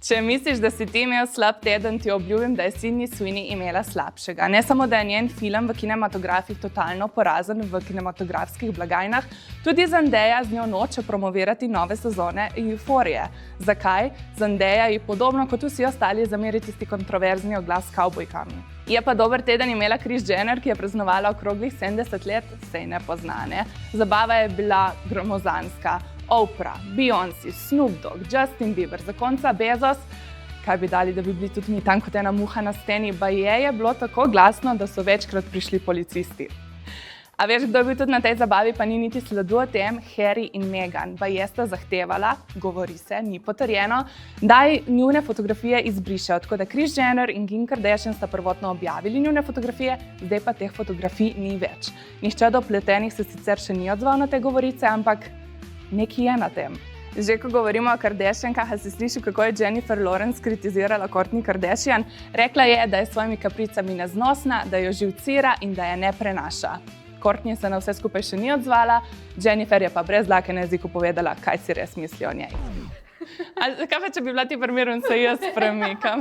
Če misliš, da si ti imel slab teden, ti obljubim, da je Sydney Sweeney imela slabšega. Ne samo, da je njen film v kinematografih totalno porazen v kinematografskih blagajnah, tudi Zendaya z njo noče promovirati nove sezone Euforije. Zakaj? Zendaya ji podobno kot vsi ostali zameri tisti kontroverzni oglas s kavbojkami. Je pa dober teden imela Kris Jenner, ki je praznovala okroglih 70 let, sej ne poznane. Zabava je bila gromozanska. Oprah, Beyoncé, Snoop Dogg, Justin Bieber, zakonca Bezos. Kaj bi dali, da bi bili tudi mi tam kot ena muha na steni? Baje je bilo tako glasno, da so večkrat prišli policisti. A veš, kdo je bil tudi na tej zabavi, pa ni niti sledu o tem? Harry in Meghan. Baje sta zahtevala, govori se, ni potrjeno, da njune fotografije izbrišejo. Tako da Kris Jenner in Kim Kardashian sta prvotno objavili njune fotografije, zdaj pa teh fotografij ni več. Nihče do vpletenih se sicer še ni odzval na te govorice, ampak nekaj je na tem. Že ko govorimo o Kardashiankah, a si slišal, kako je Jennifer Lawrence kritizirala Kourtney Kardashian? Rekla je, da je s svojimi kapricami neznosna, da jo živcira in da je ne prenaša. Kourtney se na vse skupaj še ni odzvala, Jennifer je pa brez dlake na jeziku povedala, kaj si res misli o njej. Kaj pa, če bi bila ti primer in se jaz premikam?